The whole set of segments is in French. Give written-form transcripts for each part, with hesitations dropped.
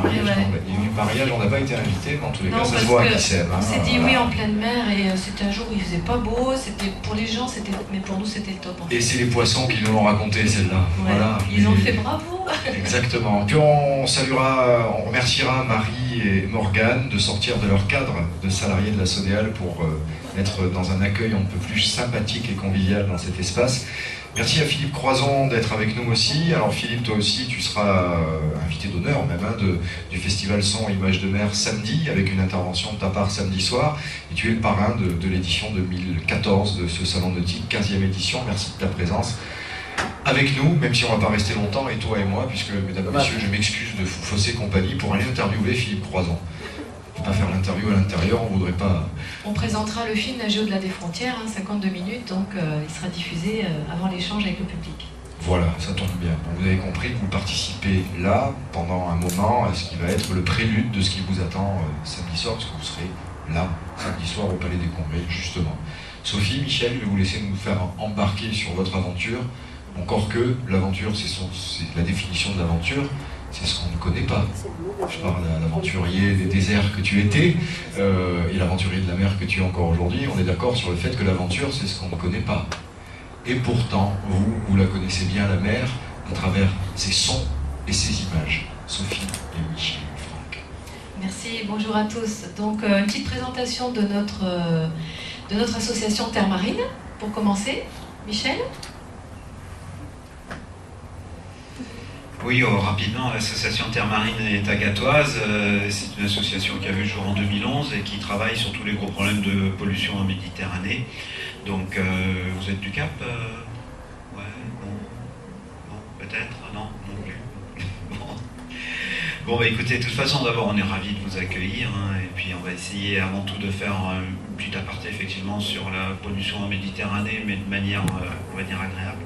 mariage, ouais. Il y a eu mariage, on n'a pas été invités, mais en tous les Non, cas, ça parce se voit à que Kissem. on s'est dit voilà. oui en pleine mer et c'était un jour où il faisait pas beau, c'était pour les gens, c'était, mais pour nous c'était le top. En fait. Et c'est les poissons qui nous l'ont raconté, celle-là. Ouais. Voilà. Ils ont fait bravo. Exactement. Puis on saluera, on remerciera Marie et Morgane de sortir de leur cadre de salariés de la Sodéal pour être dans un accueil un peu plus sympathique et convivial dans cet espace. Merci à Philippe Croison d'être avec nous aussi. Alors Philippe, toi aussi, tu seras invité d'honneur même du Festival Son et Images de Mer samedi, avec une intervention de ta part samedi soir. Et tu es le parrain de l'édition 2014 de ce Salon Nautique, 15e édition. Merci de ta présence avec nous, même si on ne va pas rester longtemps, et toi et moi, puisque, mesdames et messieurs, je m'excuse de fausser compagnie pour aller interviewer Philippe Croison. On ne peut pas faire l'interview à l'intérieur, on ne voudrait pas... On présentera le film Nagé au-delà des frontières, 52 minutes, donc il sera diffusé avant l'échange avec le public. Voilà, ça tombe bien. Donc, vous avez compris que vous participez là, pendant un moment, à ce qui va être le prélude de ce qui vous attend samedi soir, parce que vous serez là, samedi soir, au Palais des Congrès, justement. Sophie, Michel, je vais vous laisser nous faire embarquer sur votre aventure. Encore que l'aventure, c'est la définition de l'aventure, c'est ce qu'on ne connaît pas. Je parle à l'aventurier des déserts que tu étais et l'aventurier de la mer que tu es encore aujourd'hui. On est d'accord sur le fait que l'aventure, c'est ce qu'on ne connaît pas. Et pourtant, vous la connaissez bien, la mer, à travers ses sons et ses images. Sophie et Michel, Franck. Merci, bonjour à tous. Donc, une petite présentation de notre association Terre Marine, pour commencer. Michel ? Oui, rapidement, l'association Terre Marine est agatoise. C'est une association qui a vu le jour en 2011 et qui travaille sur tous les gros problèmes de pollution en Méditerranée. Donc, vous êtes du Cap Ouais, non, peut-être, non plus. Bon, bah écoutez, de toute façon, d'abord, on est ravis de vous accueillir, hein, et puis on va essayer avant tout de faire une petite aparté, effectivement, sur la pollution en Méditerranée, mais de manière, on va dire, agréable.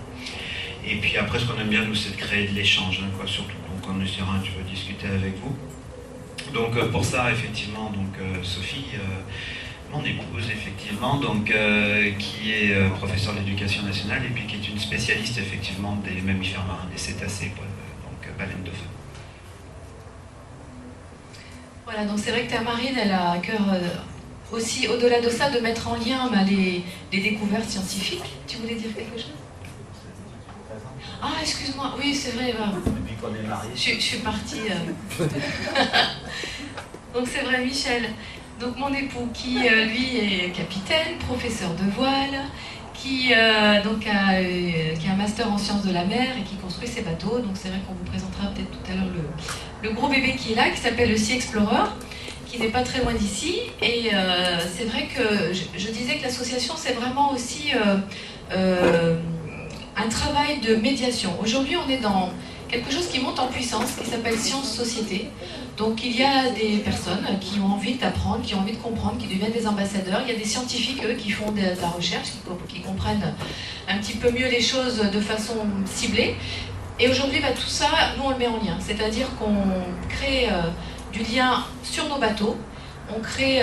Et puis après, ce qu'on aime bien, nous, c'est de créer de l'échange, hein, quoi, surtout. Donc on essaiera un petit peu discuter avec vous. Donc pour ça, effectivement, donc, Sophie, mon épouse, effectivement, donc, qui est professeure d'éducation nationale et puis qui est une spécialiste, effectivement, des mammifères marins, des cétacés, donc baleines de feu. Voilà, donc c'est vrai que Terre Marine, elle a à cœur aussi, au-delà de ça, de mettre en lien les découvertes scientifiques. Tu voulais dire quelque chose ? Ah, excuse-moi, oui, c'est vrai. Je suis partie. Donc c'est vrai, Michel. Donc mon époux qui, lui, est capitaine, professeur de voile, qui a un master en sciences de la mer et qui construit ses bateaux. Donc c'est vrai qu'on vous présentera peut-être tout à l'heure le gros bébé qui est là, qui s'appelle le Sea Explorer, qui n'est pas très loin d'ici. Et c'est vrai que je disais que l'association, c'est vraiment aussi... un travail de médiation. Aujourd'hui, on est dans quelque chose qui monte en puissance, qui s'appelle Science-Société. Donc, il y a des personnes qui ont envie d'apprendre, qui ont envie de comprendre, qui deviennent des ambassadeurs. Il y a des scientifiques, eux, qui font de la recherche, qui comprennent un petit peu mieux les choses de façon ciblée. Et aujourd'hui, tout ça, nous, on le met en lien. C'est-à-dire qu'on crée du lien sur nos bateaux. On crée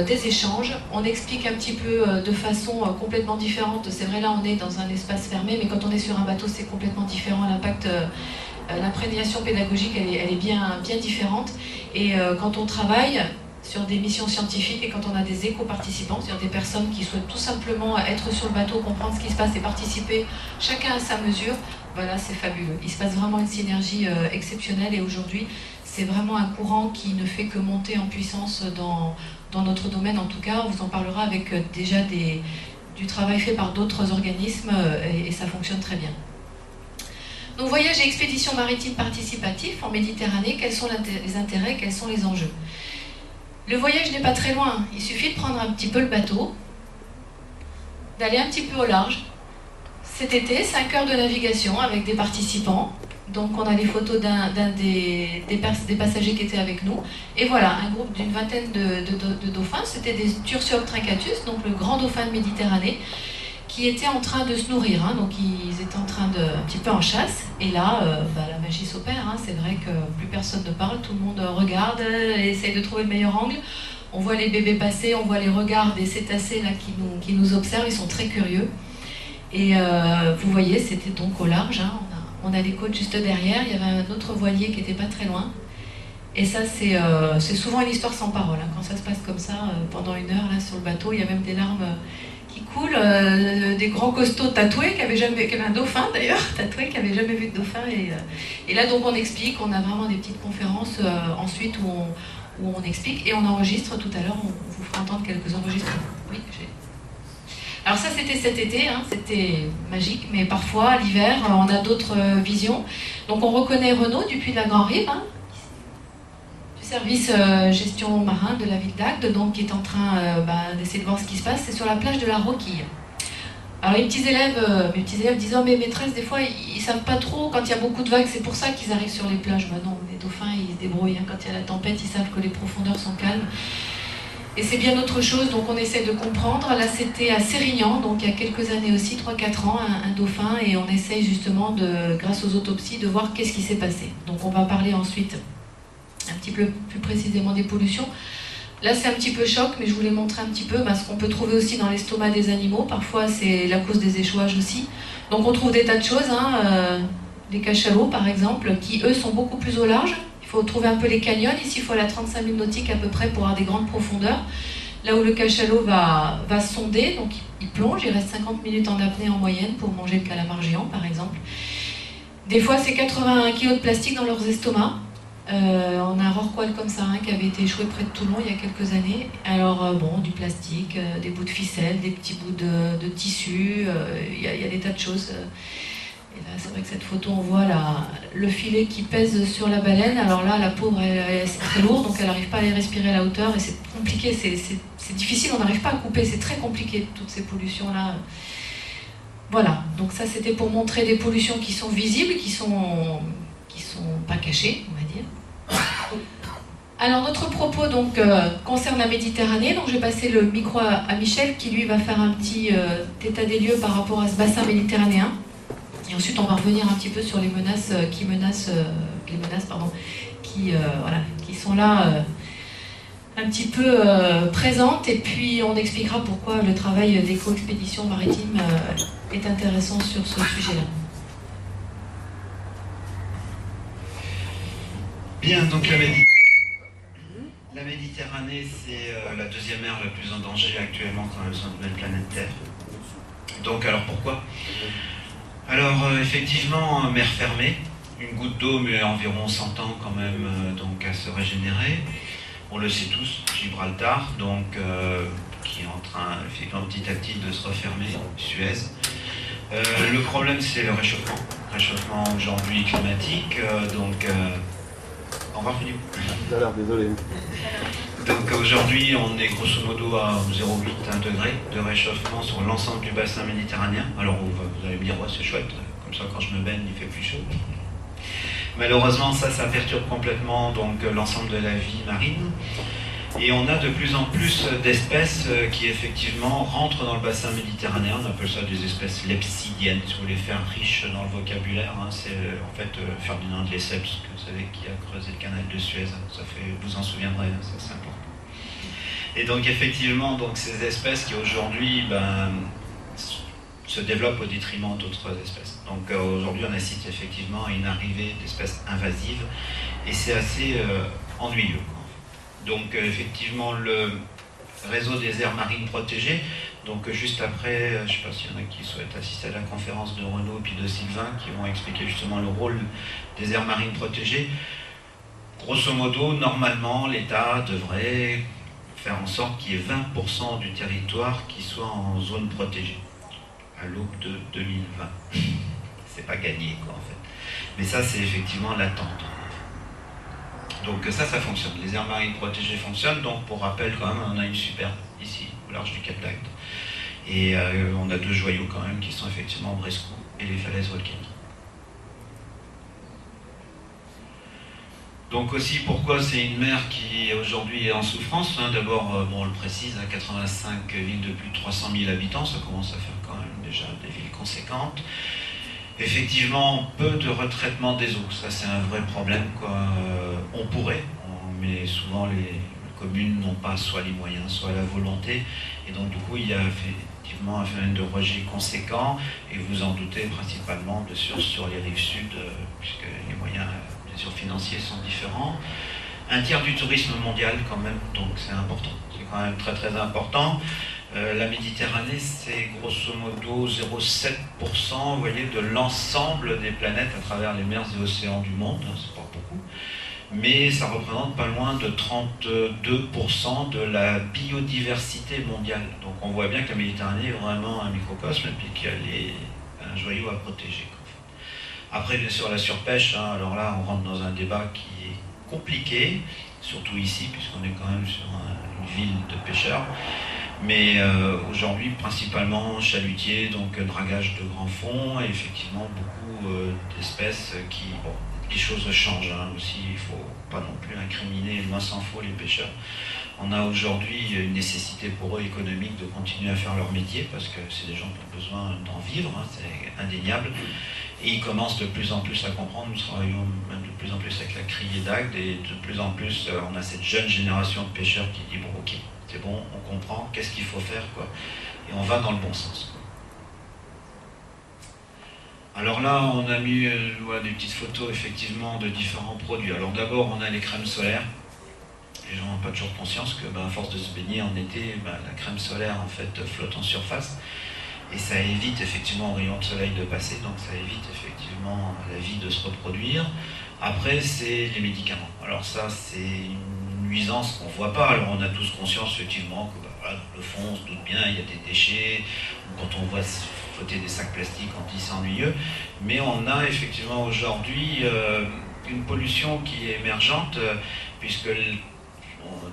des échanges, on explique un petit peu de façon complètement différente. C'est vrai, là on est dans un espace fermé, mais quand on est sur un bateau, c'est complètement différent. L'impact, l'imprégnation pédagogique, elle est bien différente. Et quand on travaille sur des missions scientifiques et quand on a des éco-participants, c'est-à-dire des personnes qui souhaitent tout simplement être sur le bateau, comprendre ce qui se passe et participer, chacun à sa mesure, voilà, c'est fabuleux. Il se passe vraiment une synergie exceptionnelle et aujourd'hui, c'est vraiment un courant qui ne fait que monter en puissance dans notre domaine. En tout cas, on vous en parlera avec déjà du travail fait par d'autres organismes et ça fonctionne très bien. Donc voyage et expédition maritime participatif en Méditerranée, quels sont les intérêts, quels sont les enjeux? Le voyage n'est pas très loin, il suffit de prendre un petit peu le bateau, d'aller un petit peu au large. Cet été, 5 heures de navigation avec des participants. Donc on a les photos d'un des passagers qui étaient avec nous. Et voilà, un groupe d'une vingtaine de dauphins. C'était des Tursiops trincatus, donc le grand dauphin de Méditerranée, qui étaient en train de se nourrir. Hein. Donc ils étaient en train un petit peu en chasse. Et là, la magie s'opère. Hein. C'est vrai que plus personne ne parle, tout le monde regarde, essaye de trouver le meilleur angle. On voit les bébés passer, on voit les regards des cétacés là, qui nous observent. Ils sont très curieux. Et vous voyez, c'était donc au large. Hein. On a les côtes juste derrière, il y avait un autre voilier qui n'était pas très loin. Et ça, c'est souvent une histoire sans parole. Hein. Quand ça se passe comme ça, pendant 1 heure, là, sur le bateau, il y a même des larmes qui coulent. Des grands costauds tatoués, qui avaient un dauphin d'ailleurs, tatoué, qui n'avaient jamais vu de dauphin. Et là, donc, on explique, on a vraiment des petites conférences ensuite où on explique. Et on enregistre tout à l'heure, on vous fera entendre quelques enregistrements. Oui, alors ça, c'était cet été, hein, c'était magique, mais parfois, l'hiver, on a d'autres visions. Donc on reconnaît Renaud du Puy de la Grand-Rive, hein, du service gestion marin de la ville d'Agde, donc qui est en train d'essayer de voir ce qui se passe. C'est sur la plage de la Roquille. Alors mes petits élèves disent « Oh mais maîtresse, des fois, ils savent pas trop quand il y a beaucoup de vagues, c'est pour ça qu'ils arrivent sur les plages. » Ben non, les dauphins, ils se débrouillent. Hein, quand il y a la tempête, ils savent que les profondeurs sont calmes. Et c'est bien autre chose, donc on essaie de comprendre. Là, c'était à Sérignan, donc il y a quelques années aussi, 3-4 ans, un dauphin, et on essaye justement, grâce aux autopsies, de voir qu'est-ce qui s'est passé. Donc on va parler ensuite un petit peu plus précisément des pollutions. Là, c'est un petit peu choc, mais je voulais montrer un petit peu ce qu'on peut trouver aussi dans l'estomac des animaux. Parfois, c'est la cause des échouages aussi. Donc on trouve des tas de choses, hein, les cachalots par exemple, qui eux sont beaucoup plus au large. Il faut trouver un peu les canyons. Ici, il faut aller à 35 000 nautiques à peu près pour avoir des grandes profondeurs. Là où le cachalot va sonder, donc il plonge, il reste 50 minutes en apnée en moyenne pour manger le calamar géant, par exemple. Des fois, c'est 81 kg de plastique dans leurs estomacs. On a un rorqual comme ça, hein, qui avait été échoué près de Toulon il y a quelques années. Alors, du plastique, des bouts de ficelle, des petits bouts de tissu, il y a des tas de choses. Et là, c'est vrai que cette photo, on voit le filet qui pèse sur la baleine. Alors là, la pauvre, c'est très lourd, donc elle n'arrive pas à aller respirer à la hauteur. Et c'est compliqué, c'est difficile, on n'arrive pas à couper. C'est très compliqué, toutes ces pollutions-là. Voilà, donc ça, c'était pour montrer des pollutions qui sont visibles, qui sont pas cachées, on va dire. Alors, notre propos donc, concerne la Méditerranée. Donc, je vais passer le micro à Michel, qui lui va faire un petit état des lieux par rapport à ce bassin méditerranéen. Et ensuite, on va revenir un petit peu sur les menaces qui sont là un petit peu présentes. Et puis, on expliquera pourquoi le travail d'éco-expédition maritime est intéressant sur ce sujet-là. Bien, donc la Méditerranée, c'est la deuxième mer la plus en danger actuellement quand même sur la nouvelle planète Terre. Donc, alors pourquoi ? Alors effectivement, mer fermée, une goutte d'eau met environ 100 ans quand même donc à se régénérer. On le sait tous, Gibraltar, donc qui est en train effectivement petit à petit de se refermer, Suez. Le problème c'est le réchauffement aujourd'hui climatique, au revoir Philippe. Alors, désolé. Donc aujourd'hui on est grosso modo à 0,8 degré de réchauffement sur l'ensemble du bassin méditerranéen. Alors vous allez me dire ouais c'est chouette, comme ça quand je me baigne il fait plus chaud. Malheureusement ça perturbe complètement donc l'ensemble de la vie marine. Et on a de plus en plus d'espèces qui effectivement rentrent dans le bassin méditerranéen. On appelle ça des espèces lepsidiennes, si vous voulez faire riche dans le vocabulaire. Hein. C'est en fait Ferdinand de Lesseps, que vous savez, qui a creusé le canal de Suez. Ça fait, vous en souviendrez, hein, ça c'est important. Et donc effectivement, donc, ces espèces qui aujourd'hui se développent au détriment d'autres espèces. Donc aujourd'hui on assiste effectivement à une arrivée d'espèces invasives et c'est assez ennuyeux. Donc effectivement le réseau des aires marines protégées, donc juste après, je ne sais pas s'il y en a qui souhaitent assister à la conférence de Renaud puis de Sylvain qui vont expliquer justement le rôle des aires marines protégées. Grosso modo, normalement l'État devrait faire en sorte qu'il y ait 20% du territoire qui soit en zone protégée à l'aube de 2020. C'est pas gagné quoi en fait. Mais ça c'est effectivement l'attente. Donc ça fonctionne. Les aires marines protégées fonctionnent. Donc pour rappel quand même, on a une superbe ici, au large du Cap d'Agde. Et on a deux joyaux quand même qui sont effectivement Brescou et les falaises volcaniques. Donc aussi pourquoi c'est une mer qui aujourd'hui est en souffrance. Hein. D'abord, on le précise, à 85 villes de plus de 300 000 habitants, ça commence à faire quand même déjà des villes conséquentes. Effectivement, peu de retraitement des eaux, ça c'est un vrai problème, quoi. On pourrait, mais souvent les communes n'ont pas soit les moyens, soit la volonté, et donc du coup il y a effectivement un phénomène de rejet conséquent, et vous en doutez principalement de sur les rives sud, puisque les moyens bien sûr financiers sont différents. un tiers du tourisme mondial quand même, donc c'est important, c'est quand même très très important. La Méditerranée, c'est grosso modo 0,7%, vous voyez, de l'ensemble des planètes à travers les mers et océans du monde, hein, c'est pas beaucoup, mais ça représente pas loin de 32% de la biodiversité mondiale. Donc on voit bien que la Méditerranée est vraiment un microcosme et puis qu'elle est un joyau à protéger. Après, bien sûr, la surpêche, hein, alors là, on rentre dans un débat qui est compliqué, surtout ici, puisqu'on est quand même sur une ville de pêcheurs. Mais aujourd'hui, principalement chalutiers, donc dragage de grands fonds, et effectivement beaucoup d'espèces qui... Bon, les choses changent hein, aussi, il ne faut pas non plus incriminer, loin s'en faut, les pêcheurs. On a aujourd'hui une nécessité pour eux économique de continuer à faire leur métier, parce que c'est des gens qui ont besoin d'en vivre, hein, c'est indéniable. Et ils commencent de plus en plus à comprendre, nous travaillons même de plus en plus avec la criée d'Agde, et de plus en plus on a cette jeune génération de pêcheurs qui dit bon ok, c'est bon, on comprend, qu'est-ce qu'il faut faire quoi. Et on va dans le bon sens. Alors là, on a mis voilà, des petites photos effectivement de différents produits. Alors d'abord, on a les crèmes solaires. Les gens n'ont pas toujours conscience que, à force de se baigner en été, la crème solaire en fait flotte en surface. Et ça évite effectivement aux rayons de soleil de passer, donc ça évite effectivement à la vie de se reproduire. Après, c'est les médicaments. Alors ça, c'est une nuisance qu'on ne voit pas. Alors on a tous conscience effectivement que voilà, dans le fond, on se doute bien, il y a des déchets. Quand on voit flotter des sacs plastiques, on dit c'est ennuyeux. Mais on a effectivement aujourd'hui une pollution qui est émergente, puisque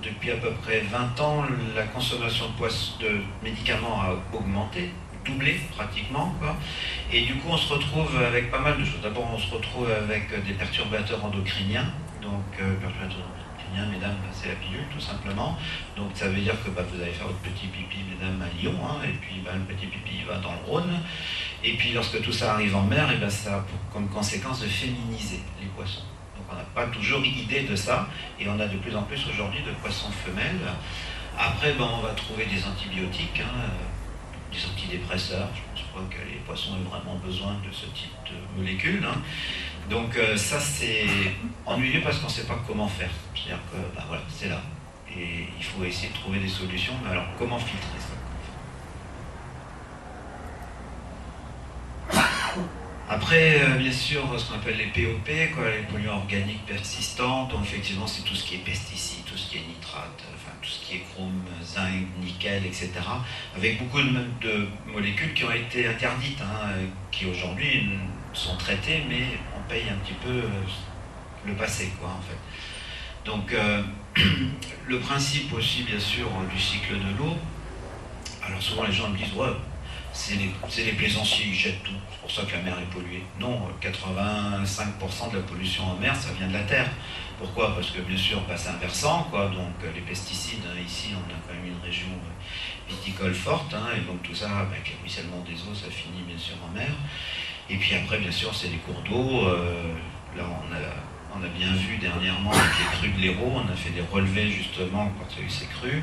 depuis à peu près 20 ans, la consommation de médicaments a augmenté, doublé pratiquement, quoi. Et du coup on se retrouve avec pas mal de choses. D'abord on se retrouve avec des perturbateurs endocriniens, donc perturbateurs endocriniens, mesdames, c'est la pilule tout simplement. Donc ça veut dire que vous allez faire votre petit pipi, mesdames, à Lyon, hein, et puis le petit pipi va dans le Rhône. Et puis lorsque tout ça arrive en mer, et ça a comme conséquence de féminiser les poissons. Donc on n'a pas toujours idée de ça, et on a de plus en plus aujourd'hui de poissons femelles. Après on va trouver des antibiotiques, hein, des antidépresseurs. Je pense pas que les poissons aient vraiment besoin de ce type de molécules. Hein. Donc ça c'est ennuyeux parce qu'on ne sait pas comment faire. C'est-à-dire que voilà, c'est là. Et il faut essayer de trouver des solutions. Mais alors comment filtrer ça? Après, bien sûr, ce qu'on appelle les POP, quoi, les polluants organiques persistants, donc effectivement c'est tout ce qui est pesticides, tout ce qui est nitrate, enfin tout ce qui est chrome, zinc, nickel, etc. Avec beaucoup de molécules qui ont été interdites, hein, qui aujourd'hui sont traitées, mais on paye un petit peu le passé, quoi, en fait. Donc le principe aussi, bien sûr, du cycle de l'eau, alors souvent les gens me disent, ouais, c'est les plaisanciers, ils jettent tout, c'est pour ça que la mer est polluée. Non, 85% de la pollution en mer, ça vient de la terre. Pourquoi? Parce que bien sûr, c'est un versant, quoi, donc les pesticides, hein, ici on a quand même une région viticole forte, hein, et donc tout ça, avec le ruissellement des eaux, ça finit bien sûr en mer. Et puis après, bien sûr, c'est les cours d'eau. Là, on a bien vu dernièrement avec les crues de l'Hérault, on a fait des relevés justement quand il y a eu ces crues,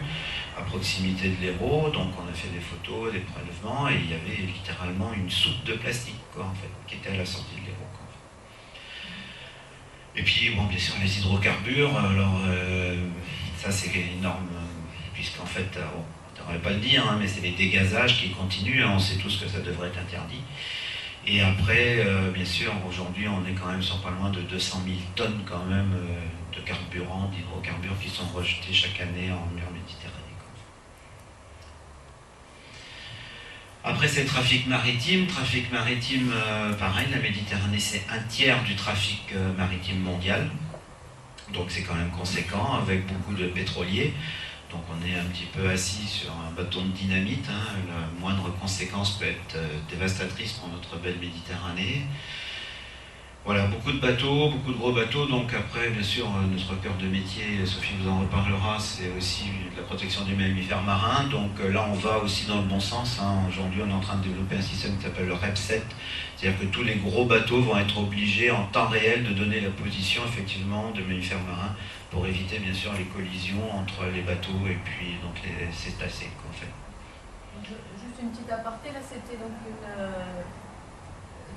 à proximité de l'Hérault, donc on a fait des photos, des prélèvements, et il y avait littéralement une soupe de plastique, quoi, en fait, qui était à la sortie de l'Hérault, quoi. Et puis, bon, bien sûr, les hydrocarbures, alors ça c'est énorme, puisqu'en fait, on ne devrait pas le dire, hein, mais c'est les dégazages qui continuent, hein, on sait tous que ça devrait être interdit. Et après, bien sûr, aujourd'hui, on est quand même sur pas loin de 200 000 tonnes quand même de carburant, d'hydrocarbures qui sont rejetés chaque année en mer Méditerranée. Après, c'est le trafic maritime. Trafic maritime, pareil, la Méditerranée, c'est un tiers du trafic maritime mondial. Donc c'est quand même conséquent, avec beaucoup de pétroliers. Donc on est un petit peu assis sur un bâton de dynamite. Hein. La moindre conséquence peut être dévastatrice pour notre belle Méditerranée. Voilà, beaucoup de bateaux, beaucoup de gros bateaux. Donc après, bien sûr, notre cœur de métier, Sophie vous en reparlera, c'est aussi la protection des mammifères marins. Donc là, on va aussi dans le bon sens. Hein. Aujourd'hui, on est en train de développer un système qui s'appelle le REP7. C'est-à-dire que tous les gros bateaux vont être obligés en temps réel de donner la position, effectivement, de mammifères marins pour éviter, bien sûr, les collisions entre les bateaux et puis donc les cétacés, en fait. Juste une petite aparté, là, c'était donc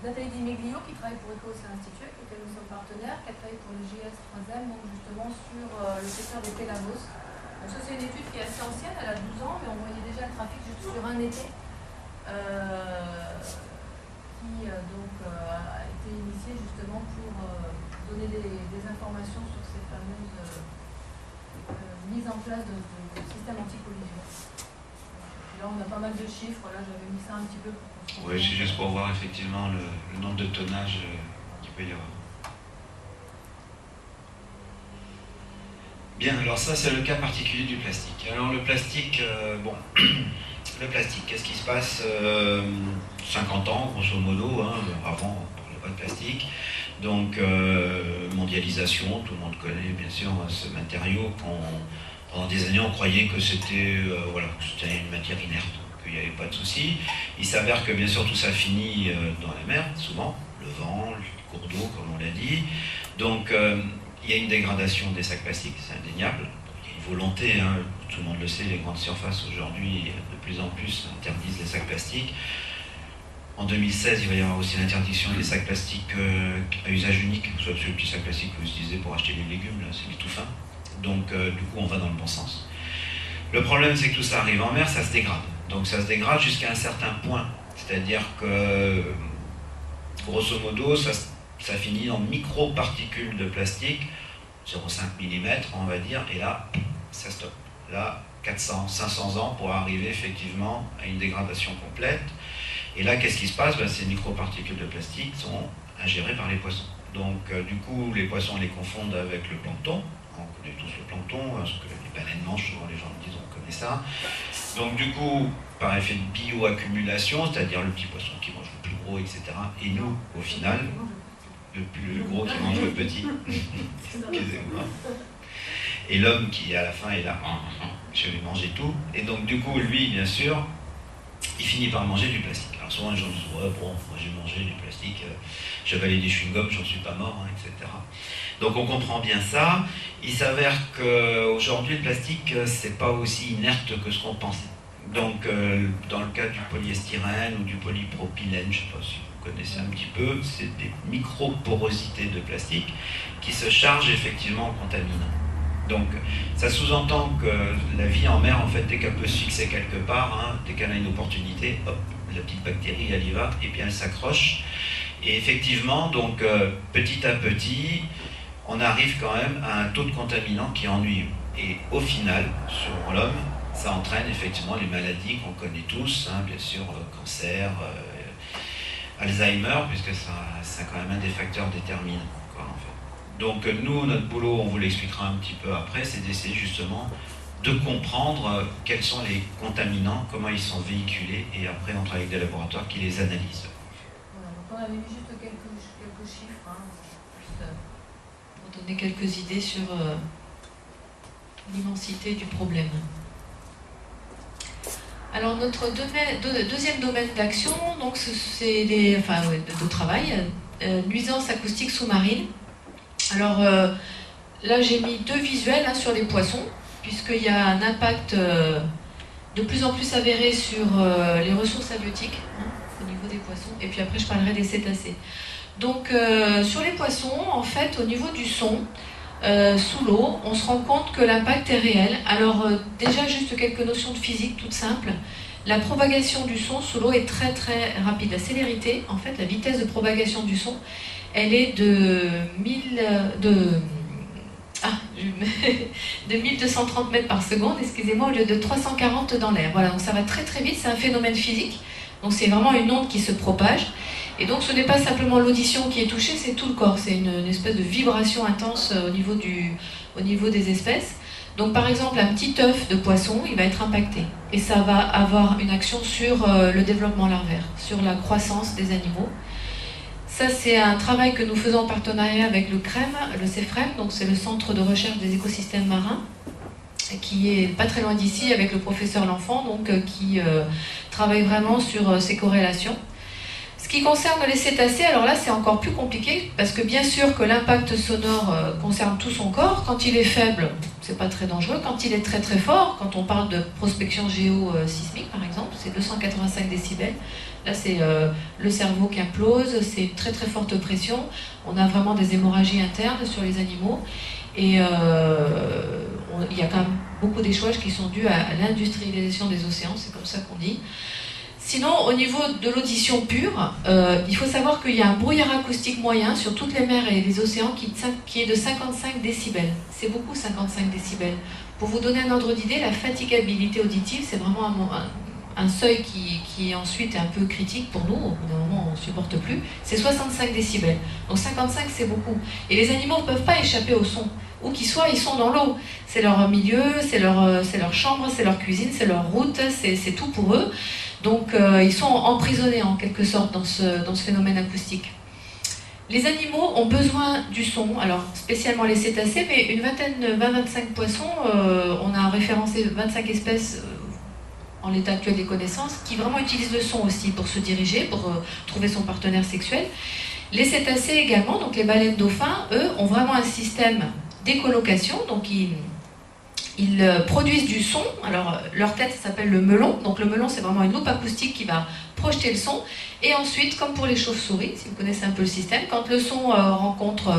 une Nathalie Di Meglio qui travaille pour Eco-Océan Institute, avec lequel nous sommes partenaires, qui a travaillé pour le GS3M, donc justement sur le secteur des Pélagos. Donc ça c'est une étude qui est assez ancienne, elle a 12 ans, mais on voyait déjà le trafic juste sur un été, qui a été initié justement pour donner des informations sur ces fameuses mises en place de systèmes anti-collision. Là on a pas mal de chiffres, là j'avais mis ça un petit peu pour... Oui, c'est juste pour voir effectivement le nombre de tonnages qu'il peut y avoir. Bien, alors ça c'est le cas particulier du plastique. Alors le plastique, le plastique, qu'est-ce qui se passe 50 ans, grosso modo, hein, avant on ne parlait pas de plastique. Donc mondialisation, tout le monde connaît bien sûr ce matériau. Pendant des années on croyait que c'était une matière inerte. Il n'y avait pas de souci. Il s'avère que bien sûr tout ça finit dans la mer, souvent, le vent, le cours d'eau, comme on l'a dit. Donc il y a une dégradation des sacs plastiques, c'est indéniable. Il y a une volonté, hein, tout le monde le sait, les grandes surfaces aujourd'hui de plus en plus interdisent les sacs plastiques. En 2016, il va y avoir aussi l'interdiction des sacs plastiques à usage unique, soit ce petit sac plastique que vous utilisez pour acheter les légumes, là, c'est tout fin. Donc du coup on va dans le bon sens. Le problème c'est que tout ça arrive en mer, ça se dégrade. Donc ça se dégrade jusqu'à un certain point. C'est-à-dire que, grosso modo, ça finit en micro-particules de plastique, 0,5 mm, on va dire, et là, ça stoppe. Là, 400, 500 ans pour arriver effectivement à une dégradation complète. Et là, qu'est-ce qui se passe? Ces micro-particules de plastique sont ingérées par les poissons. Donc, du coup, les poissons les confondent avec le plancton. On connaît tous le plancton, parce que les baleines mangent, souvent les gens me disent on connaît ça. Donc du coup, par effet de bioaccumulation, c'est-à-dire le petit poisson qui mange le plus gros, etc. Et nous, au final, le plus gros qui mange le petit. Excusez-moi. Et l'homme qui à la fin est là, je vais manger tout. Et donc du coup, lui, bien sûr, il finit par manger du plastique. Alors souvent les gens disent, ouais bon, moi j'ai mangé du plastique, j'avalais des chewing-gums, j'en suis pas mort, hein, etc. Donc on comprend bien ça. Il s'avère qu'aujourd'hui le plastique c'est pas aussi inerte que ce qu'on pensait. Donc dans le cas du polyestyrène ou du polypropylène, je ne sais pas si vous connaissez un petit peu, c'est des micro-porosités de plastique qui se chargent effectivement en contaminants. Donc ça sous-entend que la vie en mer, en fait, dès qu'elle peut se fixer quelque part, hein, dès qu'elle a une opportunité, hop, la petite bactérie elle y va et puis elle s'accroche. Et effectivement, donc petit à petit, on arrive quand même à un taux de contaminant qui est ennuyeux. Et au final, sur l'homme, ça entraîne effectivement les maladies qu'on connaît tous, hein, bien sûr, cancer, Alzheimer, puisque c'est quand même un des facteurs déterminants, quoi, en fait. Donc nous, notre boulot, on vous l'expliquera un petit peu après, c'est d'essayer justement de comprendre quels sont les contaminants, comment ils sont véhiculés, et après on travaille avec des laboratoires qui les analysent. Voilà, donc on avait mis juste quelques chiffres, hein, pour donner quelques idées sur l'immensité du problème. Alors notre deuxième domaine d'action, donc c'est de travail, nuisances acoustiques sous-marines. Alors là j'ai mis deux visuels hein, sur les poissons, puisqu'il y a un impact de plus en plus avéré sur les ressources halieutiques hein, au niveau des poissons, et puis après je parlerai des cétacés. Donc sur les poissons, en fait, au niveau du son, sous l'eau, on se rend compte que l'impact est réel. Alors déjà juste quelques notions de physique toutes simples. La propagation du son sous l'eau est très très rapide. La célérité, en fait, la vitesse de propagation du son, elle est de 1230 mètres par seconde, excusez-moi, au lieu de 340 dans l'air. Voilà, donc ça va très très vite, c'est un phénomène physique. Donc c'est vraiment une onde qui se propage. Et donc ce n'est pas simplement l'audition qui est touchée, c'est tout le corps. C'est une espèce de vibration intense au niveau des espèces. Donc par exemple, un petit œuf de poisson, il va être impacté. Et ça va avoir une action sur le développement larvaire, sur la croissance des animaux. Ça, c'est un travail que nous faisons en partenariat avec le CEFREM, donc c'est le Centre de recherche des écosystèmes marins, qui est pas très loin d'ici, avec le professeur L'Enfant, donc qui travaille vraiment sur ces corrélations. Ce qui concerne les cétacés, alors là c'est encore plus compliqué, parce que bien sûr que l'impact sonore concerne tout son corps. Quand il est faible, c'est pas très dangereux. Quand il est très très fort, quand on parle de prospection géosismique par exemple, c'est 285 décibels. Là, c'est le cerveau qui implose, c'est une très très forte pression. On a vraiment des hémorragies internes sur les animaux. Et il y a quand même beaucoup d'échouages qui sont dus à l'industrialisation des océans, c'est comme ça qu'on dit. Sinon, au niveau de l'audition pure, il faut savoir qu'il y a un brouillard acoustique moyen sur toutes les mers et les océans qui est de 55 décibels. C'est beaucoup 55 décibels. Pour vous donner un ordre d'idée, la fatigabilité auditive, c'est vraiment un seuil qui ensuite est un peu critique pour nous. Au bout d'un moment, on ne supporte plus. C'est 65 décibels. Donc 55, c'est beaucoup. Et les animaux ne peuvent pas échapper au son. Où qu'ils soient, ils sont dans l'eau. C'est leur milieu, c'est leur chambre, c'est leur cuisine, c'est leur route, c'est tout pour eux. Donc ils sont emprisonnés en quelque sorte dans ce phénomène acoustique. Les animaux ont besoin du son, alors spécialement les cétacés, mais une vingtaine, 20-25 poissons, on a référencé 25 espèces en l'état actuel des connaissances, qui vraiment utilisent le son aussi pour se diriger, pour trouver son partenaire sexuel. Les cétacés également, donc les baleines dauphins, eux, ont vraiment un système d'écholocation, donc ils produisent du son. Alors leur tête, ça s'appelle le melon. Donc le melon, c'est vraiment une loupe acoustique qui va projeter le son. Et ensuite, comme pour les chauves-souris, si vous connaissez un peu le système, quand le son rencontre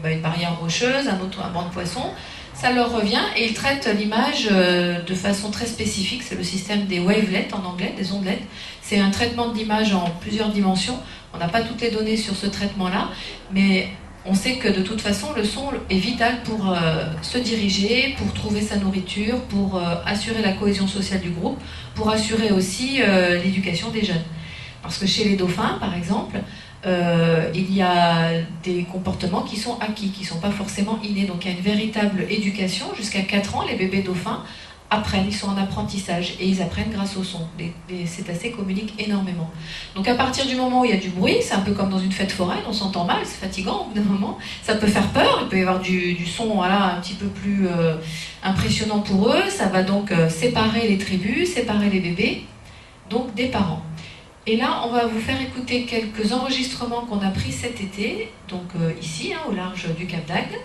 une barrière rocheuse, un banc de poisson, ça leur revient et ils traitent l'image de façon très spécifique. C'est le système des wavelets en anglais, des ondelettes. C'est un traitement de l'image en plusieurs dimensions. On n'a pas toutes les données sur ce traitement-là, mais on sait que de toute façon, le son est vital pour se diriger, pour trouver sa nourriture, pour assurer la cohésion sociale du groupe, pour assurer aussi l'éducation des jeunes. Parce que chez les dauphins, par exemple, il y a des comportements qui sont acquis, qui ne sont pas forcément innés. Donc il y a une véritable éducation. Jusqu'à 4 ans, les bébés dauphins apprennent, ils sont en apprentissage et ils apprennent grâce au son. Les cétacés communiquent énormément. Donc à partir du moment où il y a du bruit, c'est un peu comme dans une fête foraine, on s'entend mal, c'est fatigant au bout d'un moment, ça peut faire peur, il peut y avoir du son voilà, un petit peu plus impressionnant pour eux, ça va donc séparer les tribus, séparer les bébés, donc des parents. Et là, on va vous faire écouter quelques enregistrements qu'on a pris cet été, donc ici, au large du Cap d'Agde.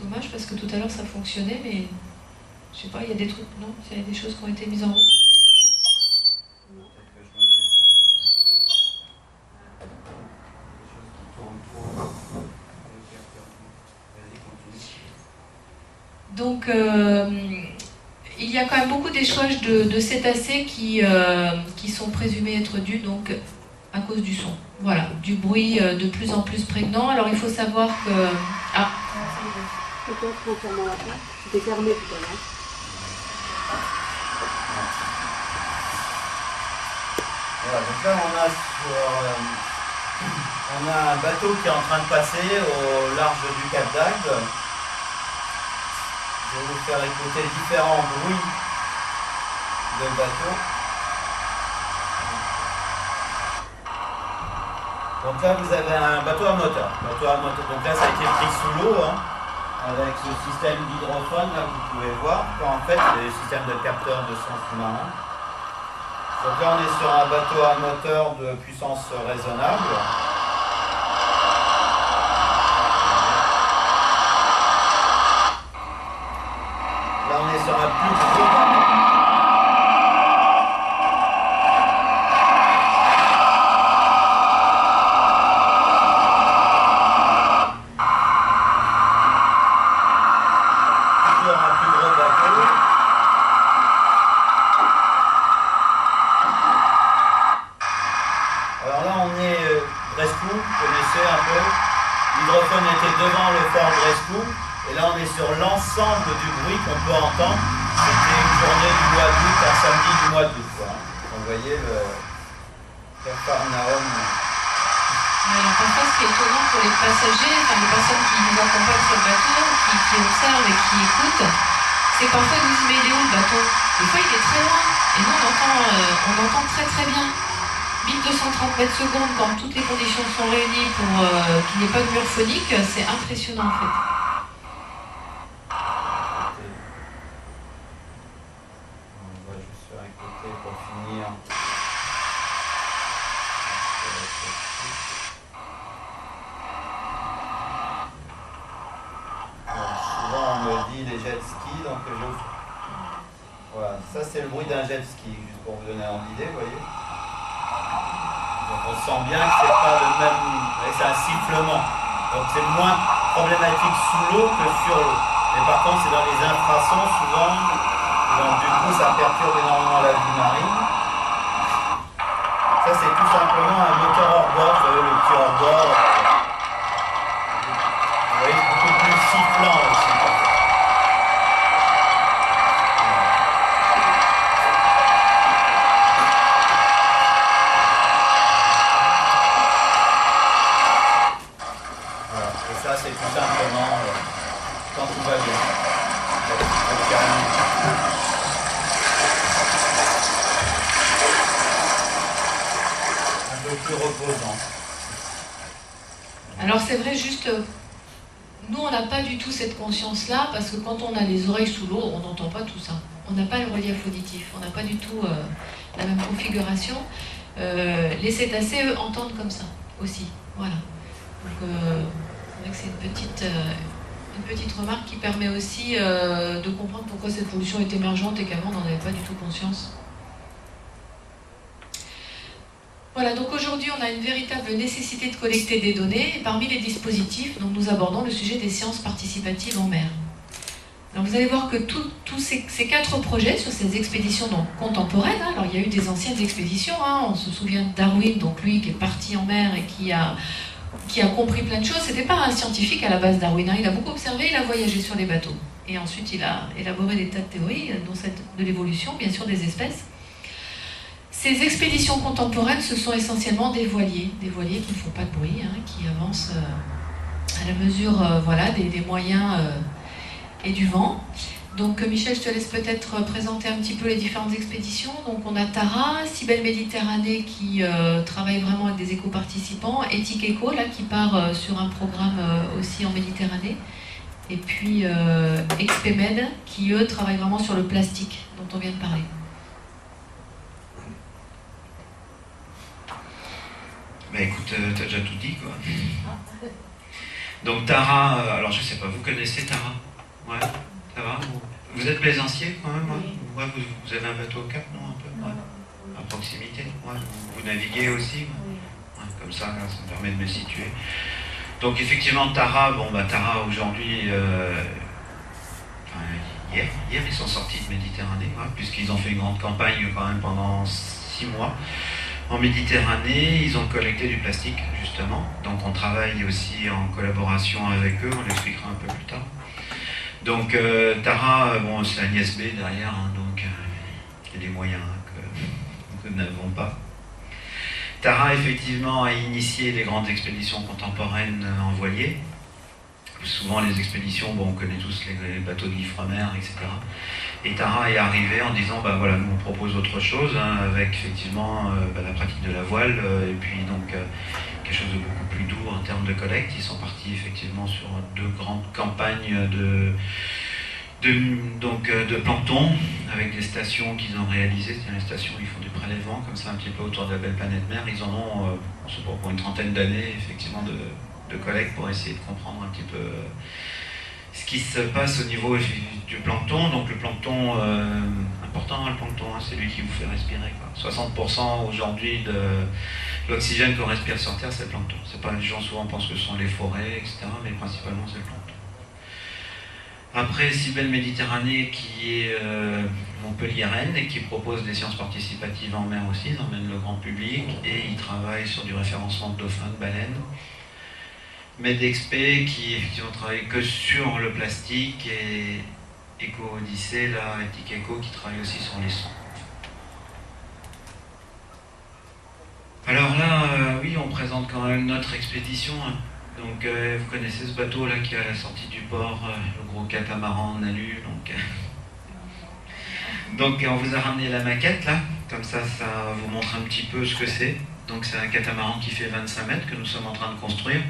Dommage parce que tout à l'heure ça fonctionnait, mais je sais pas, il y a des trucs, non? Il y a des choses qui ont été mises en route. Donc il y a quand même beaucoup d'échouages de cétacés qui sont présumés être dus donc à cause du son. Voilà, du bruit de plus en plus prégnant. Alors il faut savoir que... Ah. C'était fermé tout à l'heure. Voilà, donc là on a un bateau qui est en train de passer au large du Cap d'Agde. Je vais vous faire écouter différents bruits de bateau. Donc là vous avez un bateau à moteur. Donc là ça a été pris sous l'eau, hein, avec ce système d'hydrophone là vous pouvez voir. En fait c'est le système de capteur de son sous-marin. Donc là on est sur un bateau à moteur de puissance raisonnable. Là on est sur un plus gros bateau. L'hydrophone a été qu'on peut entendre, c'était une journée du mois d'août, un samedi du mois d'août. Donc vous voyez le Capharnaüm. Alors parfois, ce qui est étonnant pour les passagers, enfin les personnes qui nous accompagnent sur le bateau, qui observent et qui écoutent, c'est parfois ils nous disent mais il est où le bateau? Des fois il est très loin et nous on entend très très bien. 1230 mètres secondes quand toutes les conditions sont réunies pour qu'il n'y ait pas de mur phonique, c'est impressionnant en fait. On va juste faire un côté pour finir. Souvent on me dit les jet skis, donc voilà, ça c'est le bruit d'un jet ski, juste pour vous donner une idée, vous voyez. Donc on sent bien que c'est pas le même, c'est un sifflement. Donc c'est moins problématique sous l'eau que sur l'eau. Mais par contre c'est dans les infrasons souvent, donc du coup ça perturbe énormément la vie marine. Ça c'est tout simplement un moteur hors bord, vous voyez le petit hors bord. Vous voyez c'est beaucoup plus sifflant aussi. C'est tout simplement quand tout va bien. Un peu plus reposant. Alors c'est vrai, juste, nous on n'a pas du tout cette conscience-là, parce que quand on a les oreilles sous l'eau, on n'entend pas tout ça. On n'a pas le relief auditif, on n'a pas du tout la même configuration. Les cétacés, eux, entendent comme ça aussi. Voilà. Donc, c'est une petite remarque qui permet aussi de comprendre pourquoi cette pollution est émergente et qu'avant on n'en avait pas du tout conscience. Voilà, donc aujourd'hui on a une véritable nécessité de collecter des données et parmi les dispositifs, donc, nous abordons le sujet des sciences participatives en mer. Alors vous allez voir que tous ces 4 projets sur ces expéditions donc, contemporaines, hein, alors il y a eu des anciennes expéditions, hein, on se souvient de Darwin, donc lui qui est parti en mer et qui a compris plein de choses. C'était pas un scientifique à la base, Darwin, hein. Il a beaucoup observé, il a voyagé sur les bateaux. Et ensuite, il a élaboré des tas de théories, dont celle de l'évolution, bien sûr, des espèces. Ces expéditions contemporaines, ce sont essentiellement des voiliers qui ne font pas de bruit, hein, qui avancent à la mesure voilà, des moyens et du vent. Donc Michel, je te laisse peut-être présenter un petit peu les différentes expéditions. Donc on a Tara, Cybèle Méditerranée qui travaille vraiment avec des éco-participants, Ethic Eco là, qui part sur un programme aussi en Méditerranée, et puis Expémed qui eux travaillent vraiment sur le plastique dont on vient de parler. Bah écoute, t'as déjà tout dit quoi. Donc Tara, alors je sais pas, vous connaissez Tara? Ouais. Ça va? Vous êtes plaisancier quand même? Ouais. Ouais, vous avez un bateau au Cap, non? Un peu? Ouais. À proximité? Ouais. Vous naviguez aussi? Ouais, comme ça, là, ça me permet de me situer. Donc effectivement, Tara, Tara aujourd'hui, hier ils sont sortis de Méditerranée, ouais, puisqu'ils ont fait une grande campagne quand même pendant 6 mois. En Méditerranée, ils ont collecté du plastique, justement. Donc on travaille aussi en collaboration avec eux, on l'expliquera un peu plus tard. Donc Tara, c'est Agnès B derrière, hein, donc il y a des moyens que nous n'avons pas. Tara, effectivement, a initié les grandes expéditions contemporaines en voilier. Souvent, les expéditions, on connaît tous les bateaux de l'Ifremer, etc. Et Tara est arrivée en disant, voilà, nous on propose autre chose, hein, avec effectivement la pratique de la voile, et puis donc quelque chose de beaucoup plus doux en termes de collecte. Ils sont partis effectivement sur 2 grandes campagnes de plancton, avec des stations qu'ils ont réalisées, c'est-à-dire les stations où ils font du prélèvement, comme ça un petit peu autour de la belle planète mer. Ils en ont, je sais pas, pour une trentaine d'années, effectivement, de collecte pour essayer de comprendre un petit peu ce qui se passe au niveau du plancton. Donc le plancton, important, le plancton, hein, c'est lui qui vous fait respirer, quoi. 60% aujourd'hui de l'oxygène qu'on respire sur Terre, c'est le plancton. C'est pas, les gens souvent pensent que ce sont les forêts, etc., mais principalement c'est le plancton. Après, Cybèle Méditerranée qui est montpelliéraine et qui propose des sciences participatives en mer aussi, ils emmènent le grand public et ils travaillent sur du référencement de dauphins, de baleines. Medexpé qui effectivement travaille que sur le plastique et Eco Odyssée, là, Ethic Eco, qui travaille aussi sur les sons. Alors là, oui, on présente quand même notre expédition. Donc, vous connaissez ce bateau là qui est à la sortie du port, le gros catamaran en alu. Donc, on vous a ramené la maquette là, comme ça vous montre un petit peu ce que c'est. Donc, c'est un catamaran qui fait 25 mètres que nous sommes en train de construire.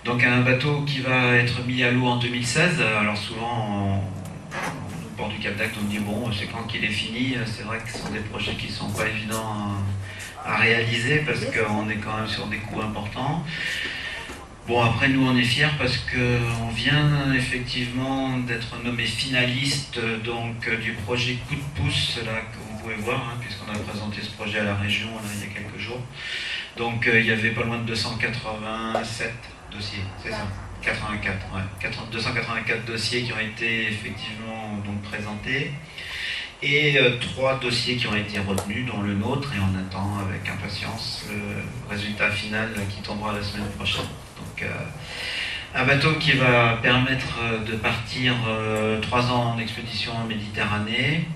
Donc, un bateau qui va être mis à l'eau en 2016. Alors, souvent, au port du Cap d'Agde, on me dit bon, c'est quand qu'il est fini. C'est vrai que ce sont des projets qui ne sont pas évidents à réaliser parce qu'on est quand même sur des coûts importants. Bon, après, nous, on est fiers parce qu'on vient effectivement d'être nommé finaliste donc, du projet Coup de pouce, là, que vous pouvez voir, puisqu'on a présenté ce projet à la région là, il y a quelques jours. Donc, il y avait pas loin de 287 dossiers, c'est ça 84, ouais. 284 dossiers qui ont été effectivement donc, présentés. Et 3 dossiers qui ont été retenus, dont le nôtre, et on attend avec impatience le résultat final qui tombera la semaine prochaine. Donc, un bateau qui va permettre de partir 3 ans en expédition en Méditerranée,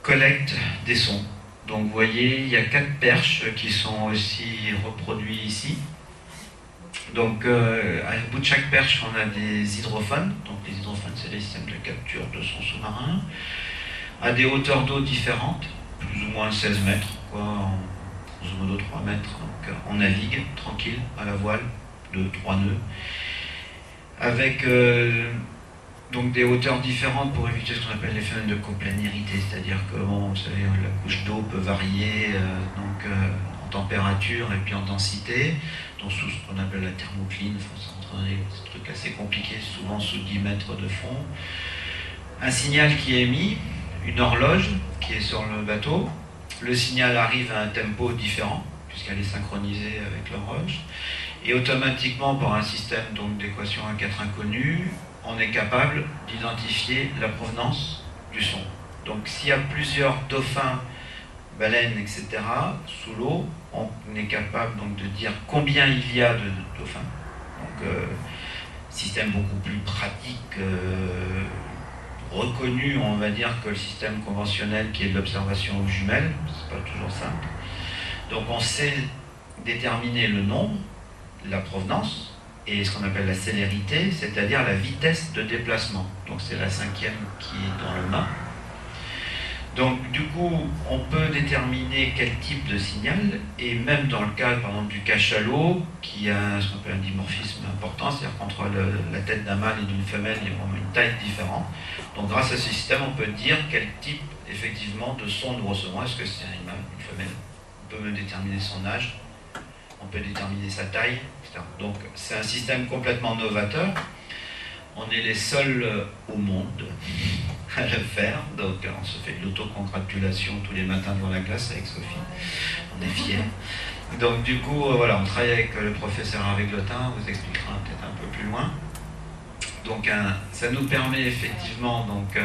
collecte des sons. Donc vous voyez, il y a 4 perches qui sont aussi reproduits ici. Donc à bout de chaque perche, on a des hydrophones. Donc les hydrophones, c'est les systèmes de capture de sons sous-marins, à des hauteurs d'eau différentes, plus ou moins 16 mètres, quoi, grosso modo 3 mètres. Donc on navigue tranquille à la voile de 3 nœuds, avec donc des hauteurs différentes pour éviter ce qu'on appelle les phénomènes de coplanarité, c'est-à-dire que bon, vous savez, la couche d'eau peut varier en température et puis en densité, donc sous ce qu'on appelle la thermocline, c'est un truc assez compliqué, souvent sous 10 mètres de fond. Un signal qui est émis, une horloge qui est sur le bateau. Le signal arrive à un tempo différent, puisqu'elle est synchronisée avec l'horloge. Et automatiquement, par un système d'équation à 4 inconnus, on est capable d'identifier la provenance du son. Donc s'il y a plusieurs dauphins, baleines, etc., sous l'eau, on est capable donc, de dire combien il y a de dauphins. Donc, système beaucoup plus pratique, reconnu, on va dire, que le système conventionnel qui est de l'observation aux jumelles. C'est pas toujours simple. Donc on sait déterminer le nombre, la provenance et ce qu'on appelle la célérité, c'est-à-dire la vitesse de déplacement. Donc c'est la 5e qui est dans le mât. Donc du coup, on peut déterminer quel type de signal, et même dans le cas par exemple du cachalot, qui a ce qu'on appelle un dimorphisme important, c'est-à-dire qu'entre la tête d'un mâle et d'une femelle, il y a vraiment une taille différente. Donc grâce à ce système, on peut dire quel type effectivement de son nous recevons. Est-ce que c'est un mâle, une femelle? On peut me déterminer son âge, on peut déterminer sa taille, etc. Donc c'est un système complètement novateur. On est les seuls au monde à le faire, donc on se fait de l'autocongratulation tous les matins devant la classe avec Sophie, on est fiers. Donc du coup, voilà, on travaille avec le professeur Hervé Glotin, on vous expliquera peut-être un peu plus loin. Donc ça nous permet effectivement donc,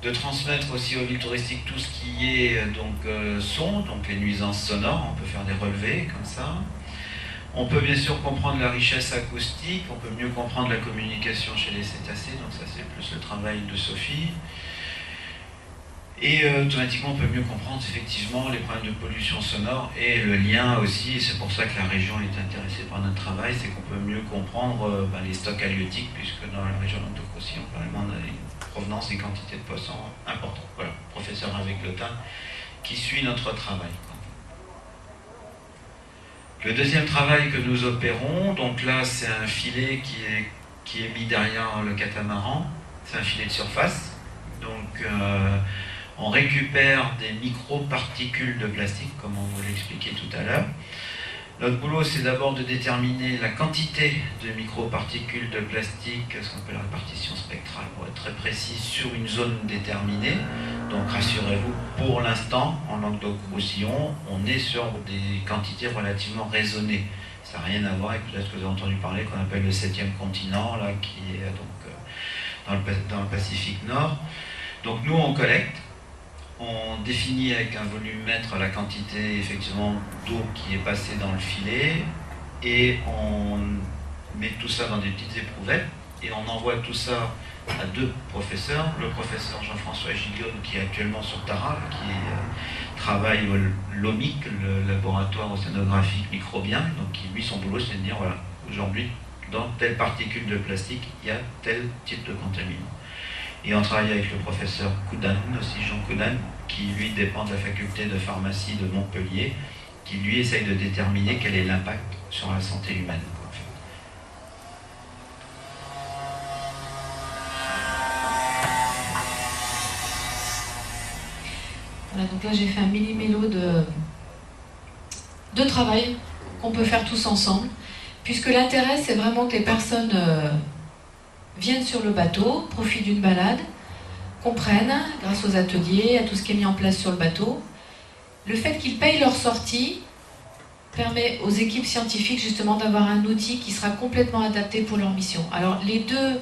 de transmettre aussi aux villes touristiques tout ce qui est son, donc les nuisances sonores, on peut faire des relevés comme ça. On peut bien sûr comprendre la richesse acoustique, on peut mieux comprendre la communication chez les cétacés, donc ça c'est plus le travail de Sophie. Et automatiquement on peut mieux comprendre effectivement les problèmes de pollution sonore et le lien aussi, c'est pour ça que la région est intéressée par notre travail, c'est qu'on peut mieux comprendre les stocks halieutiques, puisque dans la région Languedoc-Roussillon, on a une provenance et une quantité de poissons importantes. Voilà, professeur avec Glotin qui suit notre travail. Le deuxième travail que nous opérons, donc là c'est un filet qui est mis derrière le catamaran, c'est un filet de surface, donc on récupère des micro-particules de plastique, comme on vous l'expliquait tout à l'heure. Notre boulot c'est d'abord de déterminer la quantité de micro-particules de plastique, ce qu'on appelle la répartition spectrale, pour être très précis, sur une zone déterminée. Donc rassurez-vous, pour l'instant, en Languedoc-Roussillon, on est sur des quantités relativement raisonnées. Ça n'a rien à voir avec peut-être que vous avez entendu parler qu'on appelle le 7e continent, là, qui est donc, dans le Pacifique Nord. Donc nous, on collecte, on définit avec un volumètre la quantité effectivement d'eau qui est passée dans le filet, et on met tout ça dans des petites éprouvettes et on envoie tout ça à 2 professeurs, le professeur Jean-François Gillaume qui est actuellement sur Tara, qui travaille au LOMIC, le laboratoire océanographique microbien, donc lui son boulot c'est de dire voilà, aujourd'hui dans telle particule de plastique il y a tel type de contaminant. Et on travaille avec le professeur Koudan, aussi Jean Koudan, qui lui dépend de la faculté de pharmacie de Montpellier, qui lui essaye de déterminer quel est l'impact sur la santé humaine. Voilà, donc là j'ai fait un mini-mélo de travail qu'on peut faire tous ensemble, puisque l'intérêt c'est vraiment que les personnes viennent sur le bateau, profitent d'une balade, comprennent, grâce aux ateliers, à tout ce qui est mis en place sur le bateau. Le fait qu'ils payent leur sortie permet aux équipes scientifiques justement d'avoir un outil qui sera complètement adapté pour leur mission. Alors les 2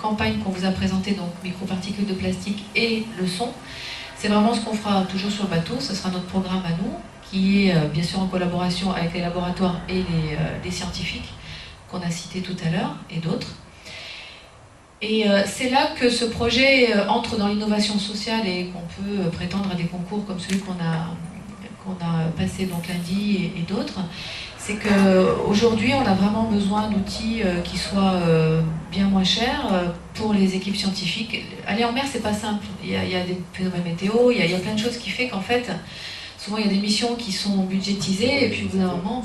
campagnes qu'on vous a présentées, donc microparticules de plastique et le son, c'est vraiment ce qu'on fera toujours sur le bateau, ce sera notre programme à nous, qui est bien sûr en collaboration avec les laboratoires et les scientifiques qu'on a cités tout à l'heure, et d'autres. Et c'est là que ce projet entre dans l'innovation sociale et qu'on peut prétendre à des concours comme celui qu'on a passé donc lundi et d'autres. C'est qu'aujourd'hui, on a vraiment besoin d'outils qui soient bien moins chers pour les équipes scientifiques. Aller en mer, c'est pas simple. Il y a des phénomènes météo, il y a plein de choses qui fait qu'en fait, souvent il y a des missions qui sont budgétisées et puis au bout d'un moment,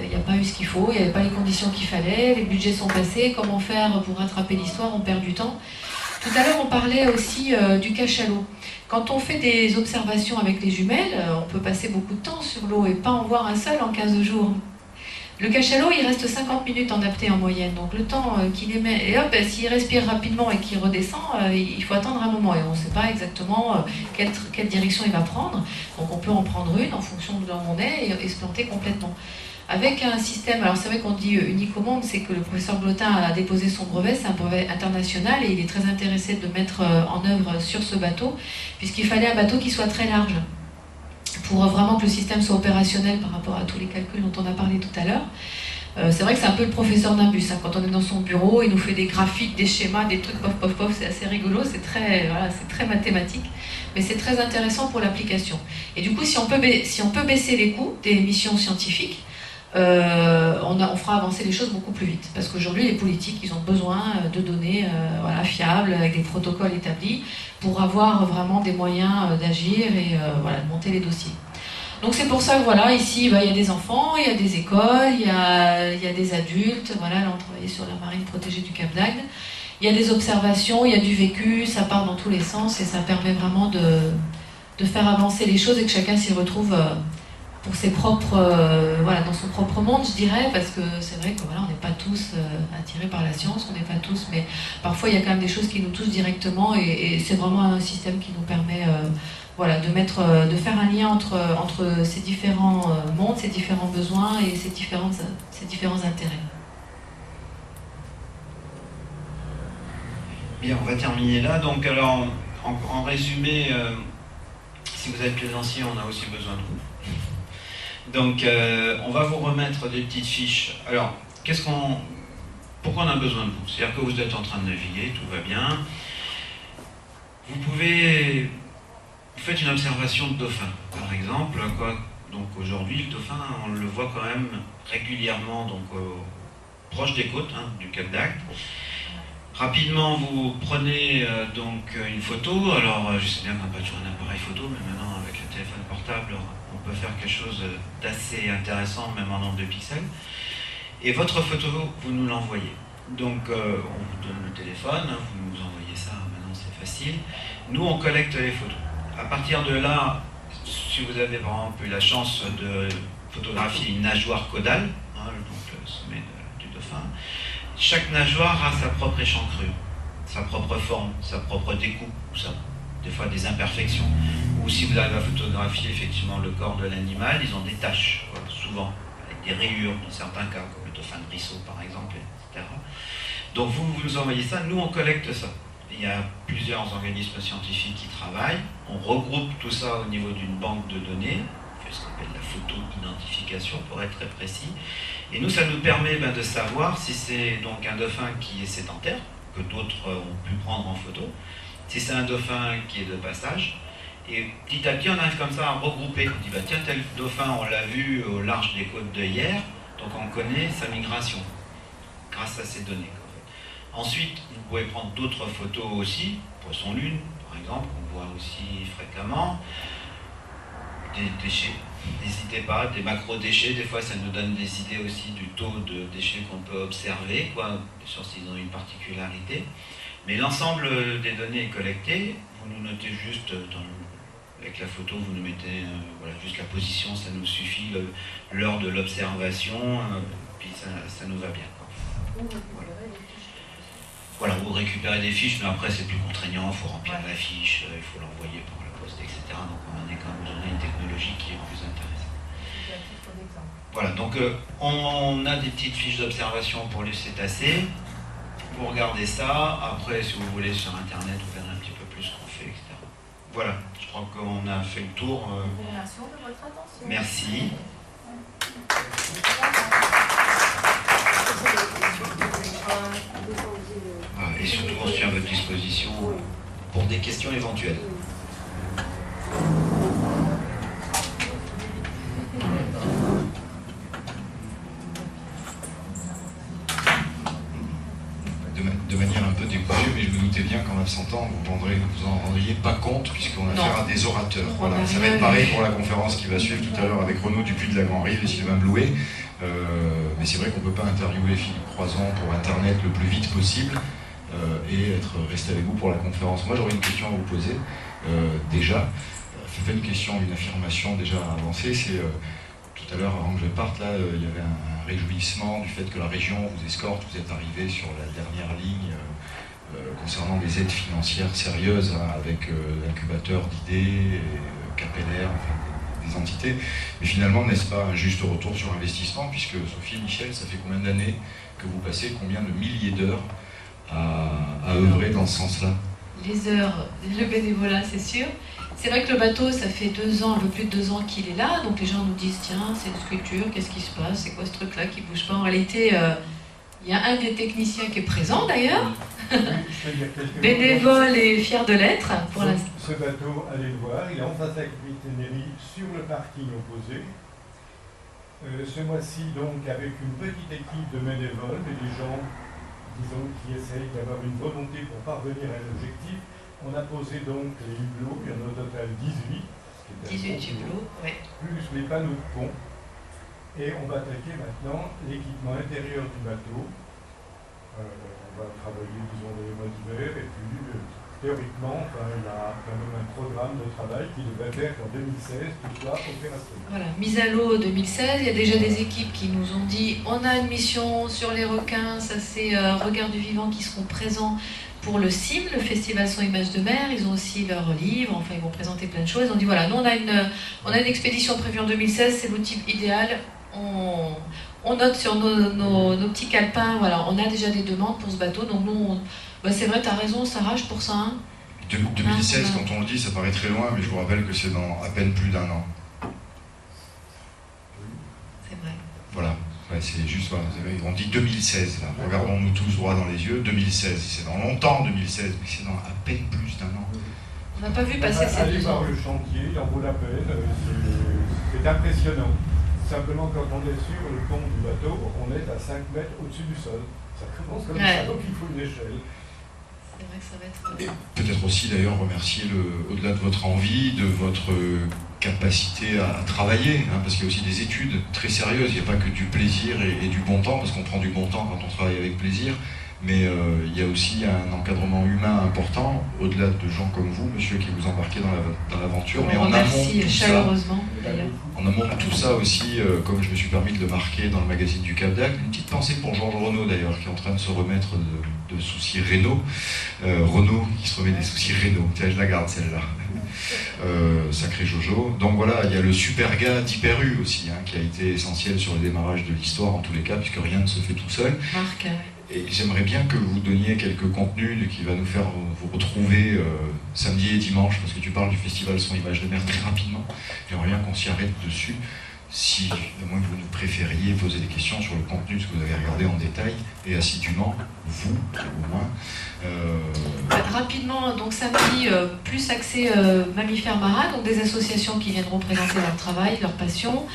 il n'y a pas eu ce qu'il faut, il n'y avait pas les conditions qu'il fallait, les budgets sont passés, comment faire pour rattraper l'histoire, on perd du temps. Tout à l'heure, on parlait aussi du cachalot. Quand on fait des observations avec les jumelles, on peut passer beaucoup de temps sur l'eau et pas en voir un seul en 15 jours. Le cachalot, il reste 50 minutes en apnée en moyenne, donc le temps qu'il émet, et hop, s'il respire rapidement et qu'il redescend, il faut attendre un moment, et on ne sait pas exactement quelle direction il va prendre, donc on peut en prendre une en fonction de là où on est et se planter complètement. Avec un système, alors c'est vrai qu'on dit unique au monde, c'est que le professeur Blotin a déposé son brevet, c'est un brevet international et il est très intéressé de mettre en œuvre sur ce bateau, puisqu'il fallait un bateau qui soit très large, pour vraiment que le système soit opérationnel par rapport à tous les calculs dont on a parlé tout à l'heure. C'est vrai que c'est un peu le professeur Nimbus, hein. Quand on est dans son bureau, il nous fait des graphiques, des schémas, des trucs, pof, pof, pof, c'est assez rigolo, c'est très mathématique, mais c'est très intéressant pour l'application. Et du coup, si on peut baisser les coûts des missions scientifiques, on fera avancer les choses beaucoup plus vite. Parce qu'aujourd'hui, les politiques, ils ont besoin de données fiables, avec des protocoles établis, pour avoir vraiment des moyens d'agir et de monter les dossiers. Donc c'est pour ça que voilà, ici, il y a des enfants, il y a des écoles, il y a des adultes. Voilà, là, on travaillait sur la marine protégée du Cap d'Agde. Il y a des observations, il y a du vécu, ça part dans tous les sens et ça permet vraiment de faire avancer les choses et que chacun s'y retrouve pour ses propres, dans son propre monde, je dirais, parce que c'est vrai que on n'est pas tous attirés par la science, on n'est pas tous, mais parfois il y a quand même des choses qui nous touchent directement et c'est vraiment un système qui nous permet de faire un lien entre ces différents mondes, ces différents besoins et ces différents intérêts. Bien, on va terminer là. Donc alors, en résumé, si vous êtes plaisancier, on a aussi besoin de vous. Donc, on va vous remettre des petites fiches. Alors, pourquoi on a besoin de vous? C'est-à-dire que vous êtes en train de naviguer, tout va bien. Vous faites une observation de dauphin, par exemple. Donc aujourd'hui, le dauphin, on le voit quand même régulièrement, donc proche des côtes, du Cap d'Agde. Rapidement, vous prenez donc une photo. Alors, je sais bien qu'on n'a pas toujours un appareil photo, mais maintenant, avec le téléphone portable, on peut faire quelque chose d'assez intéressant, même en nombre de pixels. Et votre photo, vous nous l'envoyez. Donc, on vous donne le téléphone, vous nous envoyez ça, maintenant c'est facile. Nous, on collecte les photos. À partir de là, si vous avez par exemple eu la chance de photographier une nageoire caudale, donc le sommet du dauphin, chaque nageoire a sa propre échancrure, sa propre forme, sa propre découpe, des fois des imperfections. Ou si vous arrivez à photographier effectivement le corps de l'animal, ils ont des taches, souvent, avec des rayures dans certains cas, comme le dauphin de Brissot par exemple, etc. Donc vous nous envoyez ça, nous on collecte ça. Il y a plusieurs organismes scientifiques qui travaillent, on regroupe tout ça au niveau d'une banque de données, on fait ce qu'on appelle la photo-identification, pour être très précis. Et nous, ça nous permet de savoir si c'est donc un dauphin qui est sédentaire, que d'autres ont pu prendre en photo, si c'est un dauphin qui est de passage. Et petit à petit, on arrive comme ça à regrouper. On dit, bah, tiens, tel dauphin, on l'a vu au large des côtes de hier, donc on connaît sa migration, grâce à ces données. Ensuite, vous pouvez prendre d'autres photos aussi, poisson-lune, par exemple, on voit aussi fréquemment. Des déchets, n'hésitez pas, des macro-déchets, des fois ça nous donne des idées aussi du taux de déchets qu'on peut observer, quoi, bien sûr s'ils ont une particularité. Mais l'ensemble des données est collecté, vous nous notez juste, avec la photo, vous nous mettez voilà, juste la position, ça nous suffit, l'heure de l'observation, puis ça nous va bien. Quoi. Voilà, vous récupérez des fiches, mais après c'est plus contraignant, il faut remplir la fiche, il faut l'envoyer pour la poste, etc. Donc on est quand même dans une technologie qui est plus intéressante. Voilà, donc on a des petites fiches d'observation pour les cétacés. Vous regardez ça, après si vous voulez sur internet, vous verrez un petit peu plus ce qu'on fait, etc. Voilà, je crois qu'on a fait le tour. Merci de votre attention. Merci. Et surtout, on suis à votre disposition pour des questions éventuelles. De manière un peu découpée, mais je me doutais bien qu'en absentant, vous en rendriez pas compte, puisqu'on a affaire à des orateurs. Voilà, ça va être pareil pour la conférence qui va suivre tout à l'heure avec Renaud Dupuis de la Grand-Rive et Sylvain Blouet. Mais c'est vrai qu'on ne peut pas interviewer Philippe Croizon pour Internet le plus vite possible et rester avec vous pour la conférence. Moi, j'aurais une question à vous poser. Déjà, c'est pas une question, une affirmation déjà avancée. C'est tout à l'heure, avant que je parte, là, il y avait un réjouissement du fait que la région vous escorte. Vous êtes arrivé sur la dernière ligne concernant les aides financières sérieuses, hein, avec l'incubateur d'idées, KPLR, enfin, des entités. Mais finalement, n'est-ce pas un juste retour sur investissement, puisque Sophie et Michel, ça fait combien d'années que vous passez combien de milliers d'heures à œuvrer dans ce sens-là? Les heures, le bénévolat, c'est sûr. C'est vrai que le bateau, ça fait 2 ans, un peu plus de 2 ans qu'il est là, donc les gens nous disent, tiens, c'est une sculpture, qu'est-ce qui se passe, c'est quoi ce truc-là qui bouge pas? En réalité, il y a un des techniciens qui est présent d'ailleurs, bénévole et fier de l'être. Ce bateau, allez le voir, il est en face avec Ténéry sur le parking opposé. Ce mois-ci, donc, avec une petite équipe de bénévoles et des gens, disons, qui essayent d'avoir une volonté pour parvenir à un objectif, on a posé donc les hublots, il y en a au total 18. 18 hublots, oui. Plus les panneaux de pont. Et on va attaquer maintenant l'équipement intérieur du bateau. On va travailler, disons, les mois d'hiver, et puis théoriquement, enfin, il y a quand même un programme de travail qui devrait faire qu'en 2016, tout soit opérationnel. Voilà, mise à l'eau 2016, il y a déjà des équipes qui nous ont dit on a une mission sur les requins, ça c'est Regard du Vivant qui seront présents pour le CIM, le Festival Son Image de Mer. Ils ont aussi leur livre, enfin ils vont présenter plein de choses. Ils ont dit voilà, nous on a une expédition prévue en 2016, c'est l'outil idéal. On note sur nos petits calepins, voilà, on a déjà des demandes pour ce bateau, donc nous, c'est vrai, tu as raison, Sarah, pour ça. Hein. 2016, quand on le dit, ça paraît très loin, mais je vous rappelle que c'est dans à peine plus d'1 an. C'est vrai. Voilà, ouais, c'est juste, voilà, on dit 2016, là. Regardons-nous tous droit dans les yeux, 2016, c'est dans longtemps 2016, mais c'est dans à peine plus d'1 an. On n'a pas vu passer ces 2 ans. Allez voir le chantier, il en vaut la peine, c'est impressionnant. Simplement, quand on est sur le pont du bateau, on est à 5 mètres au-dessus du sol. Ça commence comme ça, donc il faut une échelle. C'est vrai que ça va être... Peut-être aussi d'ailleurs remercier, au-delà de votre envie, de votre capacité à travailler, hein, parce qu'il y a aussi des études très sérieuses, il n'y a pas que du plaisir et du bon temps, parce qu'on prend du bon temps quand on travaille avec plaisir, mais il y a aussi un encadrement humain important, au-delà de gens comme vous, monsieur, qui vous embarquez dans l'aventure. Mais en amont de tout chaleureusement, en amont de tout ça aussi, comme je me suis permis de le marquer dans le magazine du Cap d'Agde, une petite pensée pour Georges Renaud d'ailleurs, qui est en train de se remettre de soucis rénaux. Renaud qui se remet des soucis rénaux, tiens, je la garde celle-là. Sacré Jojo. Donc voilà, il y a le super gars d'Hyper U aussi, hein, qui a été essentiel sur le démarrage de l'histoire en tous les cas, puisque rien ne se fait tout seul. Marc. Et j'aimerais bien que vous donniez quelques contenus qui va nous faire vous retrouver samedi et dimanche, parce que tu parles du festival Son Image de Mer très rapidement. J'aimerais bien qu'on s'y arrête dessus, si, à moins que vous nous préfériez poser des questions sur le contenu de ce que vous avez regardé en détail, et assidûment, vous, au moins. Rapidement, donc samedi, plus accès mammifères marins, donc des associations qui viendront présenter leur travail, leur passion,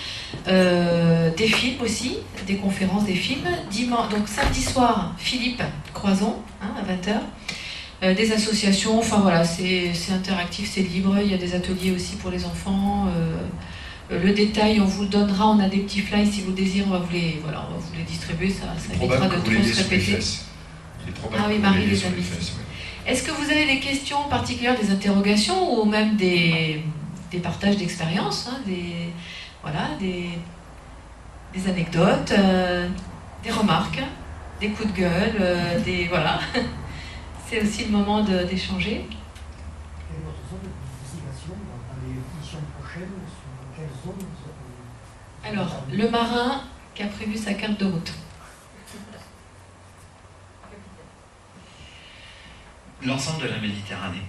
des films aussi, des conférences, des films. Donc samedi soir, Philippe Croison, hein, à 20h. Des associations, enfin voilà, c'est interactif, c'est libre, il y a des ateliers aussi pour les enfants. Le détail, on vous le donnera, on a des petits flyers si vous le désirez, on va vous les distribuer, ça évitera de trop se répéter. Ah oui, Marie les a mis. Est-ce que vous avez des questions particulières, des interrogations ou même des partages d'expériences, hein, des anecdotes, des remarques, des coups de gueule, voilà. C'est aussi le moment d'échanger. Quelle est votre zone de destination dans les missions prochaines? Sur quelle zone vous avez... Alors, le marin qui a prévu sa carte de route. L'ensemble de la Méditerranée.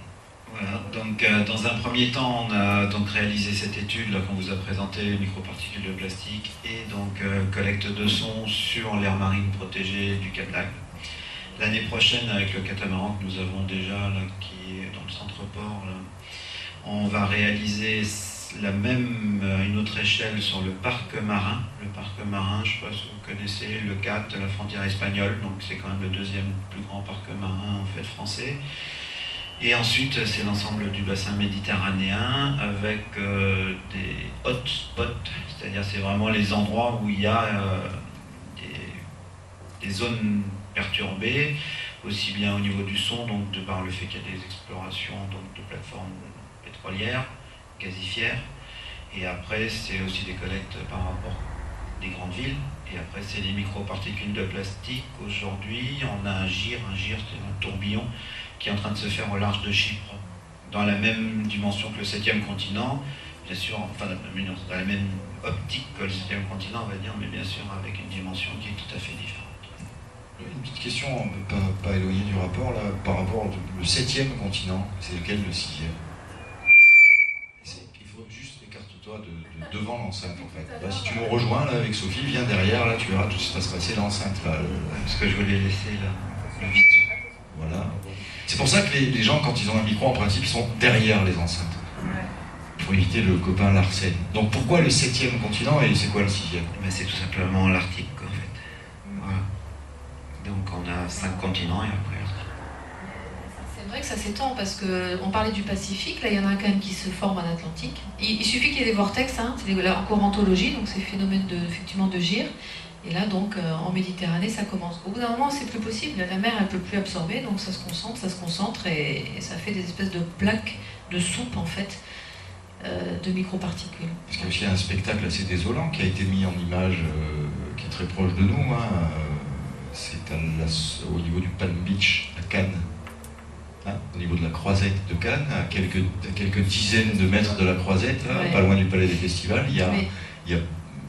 Voilà. Donc, dans un premier temps, on a donc réalisé cette étude là qu'on vous a présentée, les microparticules de plastique, et donc collecte de sons sur l'aire marine protégée du Cap d'Agde. L'année prochaine, avec le catamaran que nous avons déjà là, qui est dans le centre-port, on va réaliser une autre échelle sur le parc marin. Le parc marin, je ne sais pas si vous connaissez, le CAT, la frontière espagnole, donc c'est quand même le deuxième plus grand parc marin en fait français. Et ensuite, c'est l'ensemble du bassin méditerranéen avec des hotspots, c'est-à-dire c'est vraiment les endroits où il y a des zones perturbées, aussi bien au niveau du son, donc de par le fait qu'il y a des explorations donc, de plateformes pétrolières, gazifères, et après c'est aussi des collectes par rapport des grandes villes, et après c'est les microparticules de plastique. Aujourd'hui, on a un GIR, c'est un tourbillon qui est en train de se faire au large de Chypre, dans la même dimension que le 7e continent, bien sûr, enfin dans la même optique que le 7e continent, on va dire, mais bien sûr avec une dimension qui est tout à fait différente. Une petite question, pas éloignée du rapport, là, par rapport au 7e continent, c'est lequel le 6e? Il faut juste écarte-toi de devant l'enceinte en fait. Là, si tu nous rejoins là, avec Sophie, viens derrière, là tu verras tout ce qui va se passer l'enceinte. Ce que je voulais laisser là, le vide. Voilà. C'est pour ça que les gens, quand ils ont un micro, en principe, ils sont derrière les enceintes. Pour éviter le copain Larsen. Donc pourquoi le 7e continent et c'est quoi le 6e? C'est tout simplement l'Arctique en fait. Voilà. Donc on a 5 continents et après l'Arctique. C'est vrai que ça s'étend parce qu'on parlait du Pacifique, là il y en a quand même qui se forment en Atlantique. Il suffit qu'il y ait des vortex, hein, c'est en courantologie, donc c'est phénomène effectivement de gire. Et là donc en Méditerranée ça commence. Au bout d'un moment c'est plus possible, la mer elle peut plus absorber, donc ça se concentre et ça fait des espèces de plaques de soupe en fait. De microparticules. Parce qu'il y a aussi un spectacle assez désolant qui a été mis en image, qui est très proche de nous. Hein. C'est au niveau du Palm Beach à Cannes, hein, au niveau de la croisette de Cannes, à quelques dizaines de mètres de la croisette, là, ouais. Pas loin du Palais des Festivals.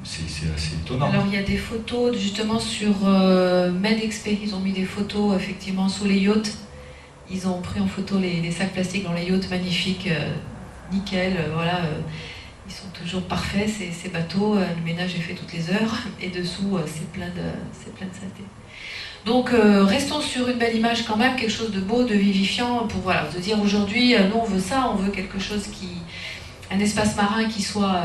C'est assez étonnant. Alors il y a des photos justement sur MedExpé, ils ont mis des photos effectivement sous les yachts. Ils ont pris en photo les sacs plastiques dans les yachts magnifiques. Nickel, voilà, ils sont toujours parfaits ces bateaux, le ménage est fait toutes les heures et dessous c'est plein de saleté. Donc restons sur une belle image quand même, quelque chose de beau, de vivifiant pour voilà, de dire aujourd'hui nous on veut ça, on veut quelque chose un espace marin qui soit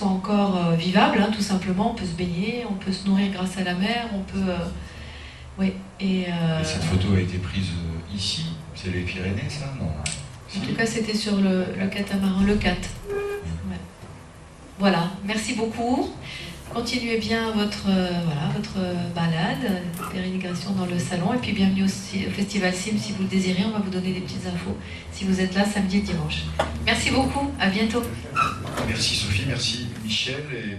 encore vivable, hein, tout simplement, on peut se baigner, on peut se nourrir grâce à la mer, on peut oui et cette photo a été prise ici, c'est les Pyrénées ça, non? En tout cas, c'était sur le catamaran, le 4. Ouais. Voilà, merci beaucoup. Continuez bien votre balade, pérégrination dans le salon. Et puis bienvenue au Festival Sim si vous le désirez. On va vous donner des petites infos si vous êtes là samedi et dimanche. Merci beaucoup, à bientôt. Merci Sophie, merci Michel. Et